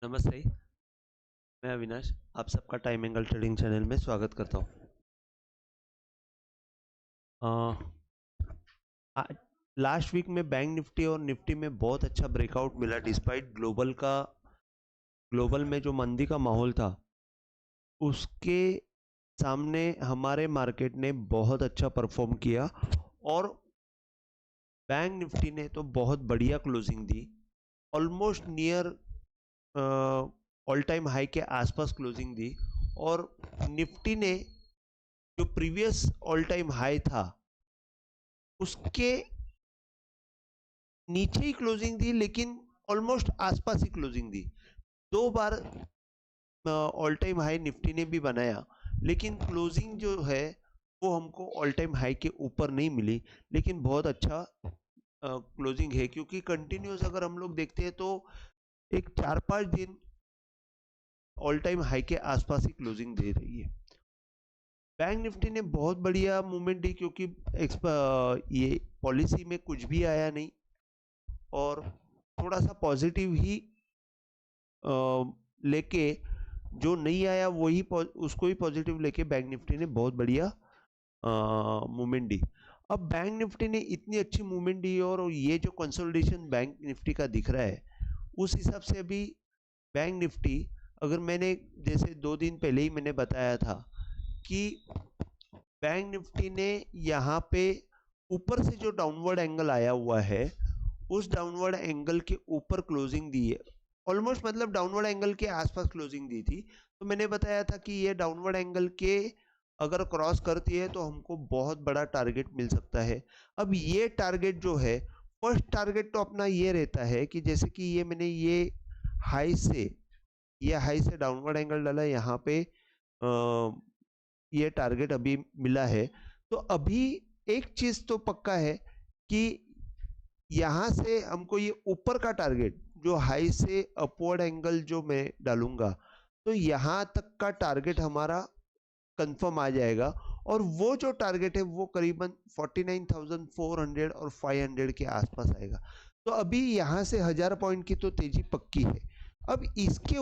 नमस्ते, मैं अविनाश आप सबका टाइम एंगल ट्रेडिंग चैनल में स्वागत करता हूँ। लास्ट वीक में बैंक निफ्टी और निफ्टी में बहुत अच्छा ब्रेकआउट मिला डिस्पाइट ग्लोबल में जो मंदी का माहौल था उसके सामने हमारे मार्केट ने बहुत अच्छा परफॉर्म किया और बैंक निफ्टी ने तो बहुत बढ़िया क्लोजिंग दी। Almost near all time high के आसपास क्लोजिंग दी और निफ्टी ने जो प्रीवियस ऑल टाइम हाई था उसके नीचे ही क्लोजिंग दी, लेकिन ऑलमोस्ट आसपास ही क्लोजिंग दी। दो बार ऑल टाइम हाई निफ्टी ने भी बनाया, लेकिन क्लोजिंग जो है वो हमको ऑल टाइम हाई के ऊपर नहीं मिली, लेकिन बहुत अच्छा क्लोजिंग है क्योंकि कंटिन्यूस अगर हम लोग देखते हैं तो एक 4-5 दिन ऑल टाइम हाई के आसपास ही क्लोजिंग दे रही है। बैंक निफ्टी ने बहुत बढ़िया मूवमेंट दी क्योंकि ये पॉलिसी में कुछ भी आया नहीं और थोड़ा सा पॉजिटिव ही लेके जो नहीं आया वही उसको ही पॉजिटिव लेके बैंक निफ्टी ने बहुत बढ़िया मूवमेंट दी। अब बैंक निफ्टी ने इतनी अच्छी मूवमेंट दी और ये जो कंसोलिडेशन बैंक निफ्टी का दिख रहा है उस हिसाब से अभी बैंक निफ्टी, अगर मैंने जैसे 2 दिन पहले ही मैंने बताया था कि बैंक निफ्टी ने यहाँ पे ऊपर से जो डाउनवर्ड एंगल आया हुआ है उस डाउनवर्ड एंगल के ऊपर क्लोजिंग दी है। ऑलमोस्ट मतलब डाउनवर्ड एंगल के आसपास क्लोजिंग दी थी। तो मैंने बताया था कि ये डाउनवर्ड एंगल के अगर क्रॉस करती है तो हमको बहुत बड़ा टारगेट मिल सकता है। अब ये टारगेट जो है, फर्स्ट टारगेट तो अपना ये रहता है कि जैसे कि ये मैंने ये हाई से डाउनवर्ड एंगल डाला, यहाँ पे ये टारगेट अभी मिला है। तो अभी एक चीज तो पक्का है कि यहां से हमको ये ऊपर का टारगेट जो हाई से अपवर्ड एंगल जो मैं डालूंगा तो यहां तक का टारगेट हमारा कंफर्म आ जाएगा और वो जो टारगेट है वो करीबन 49,400 और 500 के आसपास आएगा। तो अभी यहां से 1000 पॉइंट की तो तेजी पक्की है। अब इसके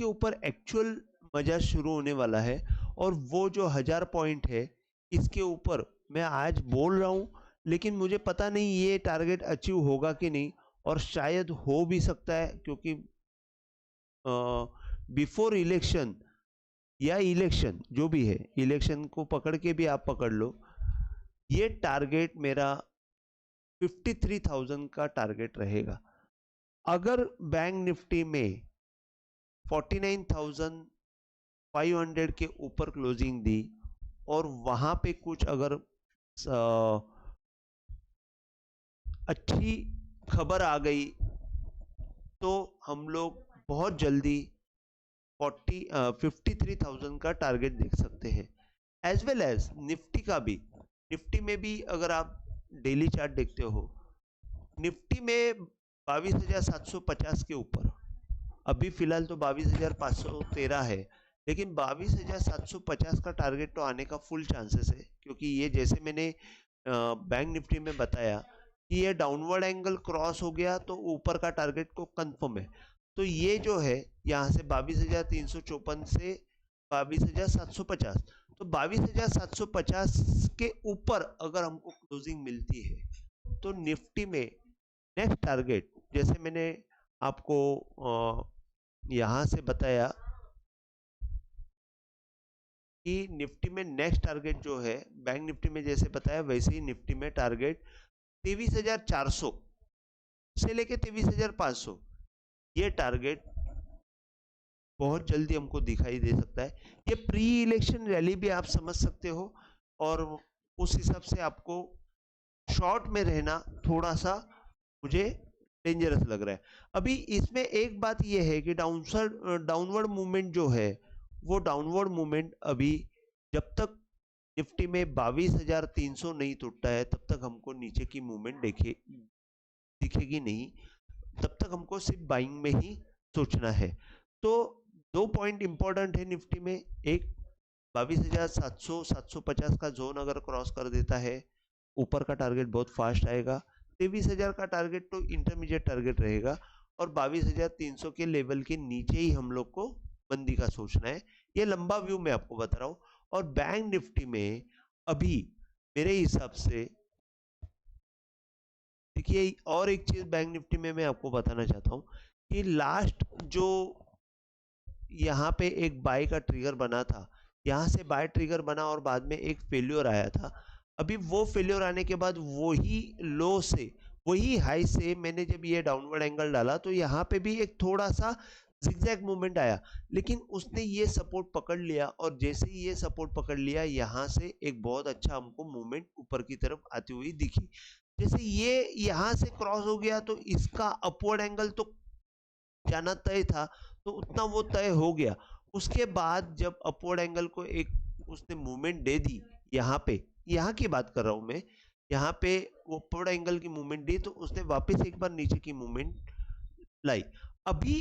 ऊपर एक्चुअल मजा शुरू होने वाला है और वो जो 1000 पॉइंट है इसके ऊपर मैं आज बोल रहा हूं, लेकिन मुझे पता नहीं ये टारगेट अचीव होगा कि नहीं, और शायद हो भी सकता है क्योंकि बिफोर इलेक्शन या इलेक्शन जो भी है, इलेक्शन को पकड़ के भी आप पकड़ लो, ये टारगेट मेरा 53,000 का टारगेट रहेगा। अगर बैंक निफ्टी में 49,500 के ऊपर क्लोजिंग दी और वहां पे कुछ अगर अच्छी खबर आ गई तो हम लोग बहुत जल्दी 53,000 का टारगेट देख सकते हैं। एज वेल एज निफ्टी का भी, निफ्टी में भी अगर आप डेली चार्ट देखते हो, निफ्टी में 22,750 के ऊपर, अभी फिलहाल तो 22,513 है, लेकिन 22,750 का टारगेट तो आने का फुल चांसेस है क्योंकि ये जैसे मैंने बैंक निफ्टी में बताया कि ये डाउनवर्ड एंगल क्रॉस हो गया तो ऊपर का टारगेट को कंफर्म है। तो ये जो है यहाँ से 22,354 से 22,750, तो 22,750 के ऊपर अगर हमको क्लोजिंग मिलती है तो निफ्टी में नेक्स्ट टारगेट, जैसे मैंने आपको यहां से बताया कि निफ्टी में नेक्स्ट टारगेट जो है, बैंक निफ्टी में जैसे बताया वैसे ही निफ्टी में टारगेट 23,400 से लेके 23,500, ये टारगेट बहुत जल्दी हमको दिखाई दे सकता है। ये प्री इलेक्शन रैली भी आप समझ सकते हो और उस हिसाब से आपको शॉर्ट में रहना थोड़ा सा मुझे डेंजरस लग रहा है। अभी इसमें एक बात यह है कि डाउनवर्ड मूवमेंट जो है वो डाउनवर्ड मूवमेंट अभी जब तक निफ्टी में 22,300 नहीं टूटता है तब तक हमको नीचे की मूवमेंट दिखेगी नहीं, तब तक हमको सिर्फ बाइंग में ही सोचना है। तो 2 पॉइंट इंपॉर्टेंट है निफ्टी में, एक 22,700 750 का जोन अगर क्रॉस कर देता है ऊपर का टारगेट बहुत फास्ट आएगा। 23,000 का टारगेट तो इंटरमीडिएट टारगेट रहेगा और 22,300 के लेवल के नीचे ही हम लोग को मंदी का सोचना है। ये लंबा व्यू मैं आपको बता रहा हूं। और बैंक निफ्टी में अभी मेरे हिसाब से देखिए, और एक चीज बैंक निफ्टी में मैं आपको बताना चाहता हूं कि लास्ट जो यहाँ पे एक बाय का ट्रिगर बना था, यहाँ से बाय ट्रिगर बना और बाद में एक फेल्योर आया था। अभी वो फेल्योर आने के बाद वही लो से वही हाई से मैंने जब ये डाउनवर्ड एंगल डाला तो यहाँ पे भी एक थोड़ा सा जिगजैग मूवमेंट आया, लेकिन उसने ये सपोर्ट पकड़ लिया और जैसे ही ये सपोर्ट पकड़ लिया यहाँ से एक बहुत अच्छा हमको मूवमेंट ऊपर की तरफ आती हुई दिखी। जैसे ये यहाँ से क्रॉस हो गया तो इसका अपवर्ड एंगल तो जाना तय था, तो उतना वो तय हो गया। उसके बाद जब अपवर्ड एंगल को एक उसने मूवमेंट दे दी, यहाँ की बात कर रहा हूं मैं, यहाँ पे वो अपवर्ड एंगल की मूवमेंट दी तो उसने वापस एक बार नीचे की मूवमेंट लाई। अभी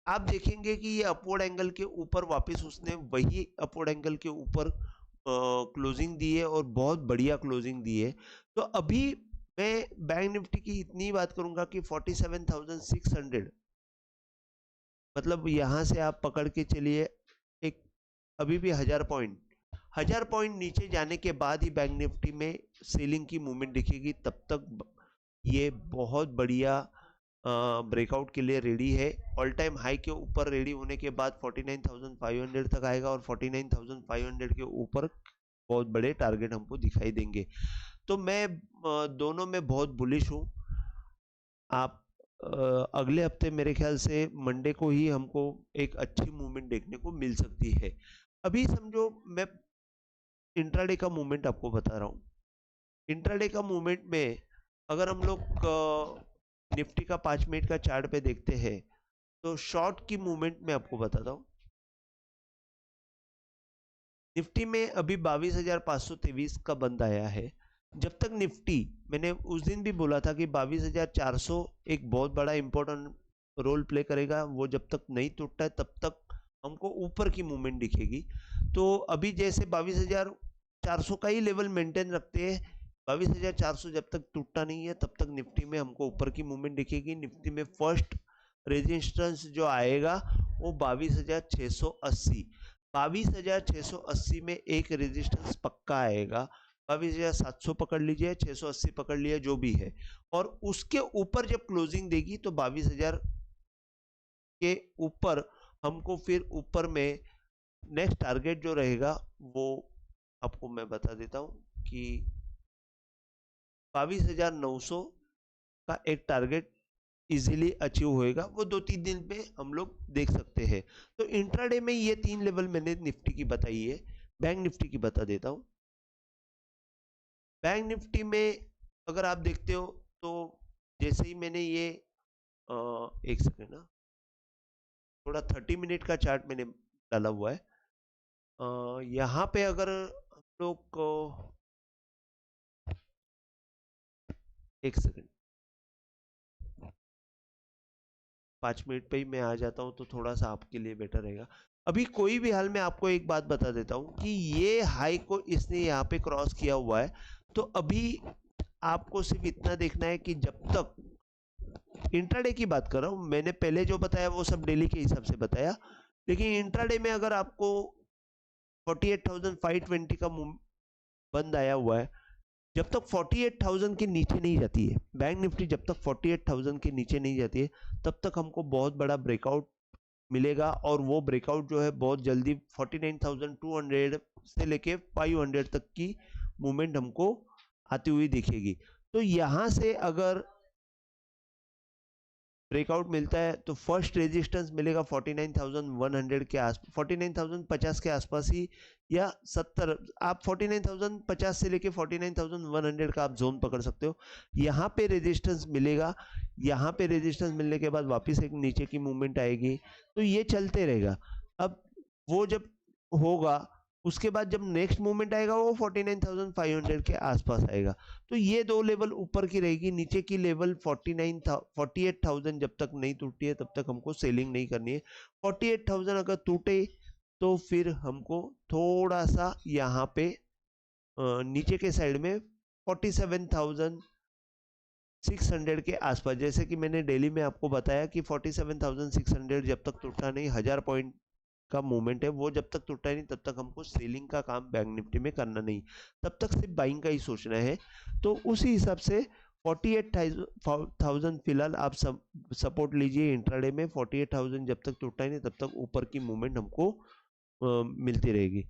आप देखेंगे कि ये अपवर्ड एंगल के ऊपर वापस उसने वही अपवर्ड एंगल के ऊपर क्लोजिंग दी है और बहुत बढ़िया क्लोजिंग दी है। तो अभी मैं बैंक निफ्टी की इतनी बात करूंगा कि 47,600 मतलब यहां से आप पकड़ के चलिए एक अभी भी 1000 पॉइंट नीचे जाने के बाद ही बैंक निफ्टी में सेलिंग की मूवमेंट दिखेगी। तब तक ये बहुत बढ़िया ब्रेकआउट के लिए रेडी है। ऑल टाइम हाई के ऊपर रेडी होने के बाद 49,500 तक आएगा और 49,500 के ऊपर बहुत बड़े टारगेट हमको दिखाई देंगे। तो मैं दोनों में बहुत बुलिश हूँ। आप अगले हफ्ते मेरे ख्याल से मंडे को ही हमको एक अच्छी मूवमेंट देखने को मिल सकती है। अभी समझो मैं इंट्राडे का मूवमेंट आपको बता रहा हूँ। इंट्राडे का मूवमेंट में अगर हम लोग निफ्टी का 5 मिनट का चार्ट पे देखते हैं तो शॉर्ट की मूवमेंट में आपको बताता हूँ। निफ्टी में अभी 22,523 का बंद आया है। जब तक निफ्टी, मैंने उस दिन भी बोला था कि 22,400 एक बहुत बड़ा इंपॉर्टेंट रोल प्ले करेगा, वो जब तक नहीं टूटता है तब तक हमको ऊपर की मूवमेंट दिखेगी। तो अभी जैसे 22,400 का ही लेवल मेंटेन रखते हैं, 22,400 जब तक टूटता नहीं है तब तक निफ्टी में हमको ऊपर की मूवमेंट दिखेगी। निफ्टी में फर्स्ट रेजिस्टेंस जो आएगा वो 22,680, 22,680 में एक रेजिस्टेंस पक्का आएगा। 22,700 पकड़ लीजिए, 680 पकड़ लिया, जो भी है, और उसके ऊपर जब क्लोजिंग देगी तो 22,000 के ऊपर हमको फिर ऊपर में नेक्स्ट टारगेट जो रहेगा वो आपको मैं बता देता हूं कि 22,900 का एक टारगेट इजीली अचीव होएगा। वो 2-3 दिन पे हम लोग देख सकते हैं। तो इंट्राडे में ये 3 लेवल मैंने निफ्टी की बताई है। बैंक निफ्टी की बता देता हूं। बैंक निफ्टी में अगर आप देखते हो तो जैसे ही मैंने ये एक सेकेंड ना, थोड़ा 30 मिनट का चार्ट मैंने डाला हुआ है। यहाँ पे अगर हम लोग को एक सेकेंड, 5 मिनट पे ही मैं आ जाता हूँ तो थोड़ा सा आपके लिए बेटर रहेगा। अभी कोई भी हाल में आपको एक बात बता देता हूँ कि ये हाई को इसने यहाँ पे क्रॉस किया हुआ है। तो अभी आपको सिर्फ इतना देखना है कि जब तक इंट्राडे की बात कर रहा हूँ, मैंने पहले जो बताया वो सब डेली के हिसाब से बताया, लेकिन इंट्राडे में अगर आपको 48,520 का बंद आया हुआ है, जब तक 48,000 के नीचे नहीं जाती है बैंक निफ्टी, जब तक 48,000 के नीचे नहीं जाती है तब तक हमको बहुत बड़ा ब्रेकआउट मिलेगा। और वो ब्रेकआउट जो है बहुत जल्दी 49,200 से लेके 500 तक की मूवमेंट हमको आती हुई दिखेगी। तो यहां से अगर ब्रेकआउट मिलता है तो फर्स्ट रेजिस्टेंस मिलेगा 49,100 के आस 49,050 के आसपास ही, या 70, आप 49,050 से लेके 49,100 का आप जोन पकड़ सकते हो। यहाँ पे रेजिस्टेंस मिलेगा, यहाँ पे रेजिस्टेंस मिलने के बाद वापस एक नीचे की मूवमेंट आएगी, तो ये चलते रहेगा। अब वो जब होगा उसके बाद जब नेक्स्ट मूवमेंट आएगा वो 49,500 के आसपास आएगा। तो ये दो लेवल ऊपर की रहेगी, नीचे की लेवल 48,000 जब तक नहीं टूटती है तब तक हमको सेलिंग नहीं करनी है। 48,000 अगर टूटे तो फिर हमको थोड़ा सा यहाँ पे नीचे के साइड में 47,000 600 के आसपास, जैसे कि मैंने डेली में आपको बताया कि 47,600 जब तक टूटा नहीं, 1000 पॉइंट का मूवमेंट है, वो जब तक टूटा नहीं तब तक हमको सेलिंग का काम बैंक निफ्टी में करना नहीं, तब तक सिर्फ बाइंग का ही सोचना है। तो उसी हिसाब से 48,000 फिलहाल आप सब सपोर्ट लीजिए इंट्राडे में। 48,000 जब तक टूटा नहीं तब तक ऊपर की मूवमेंट हमको मिलती रहेगी।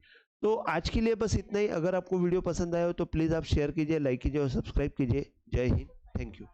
तो आज के लिए बस इतना ही। अगर आपको वीडियो पसंद आया हो तो प्लीज़ आप शेयर कीजिए, लाइक कीजिए और सब्सक्राइब कीजिए। जय हिंद, थैंक यू।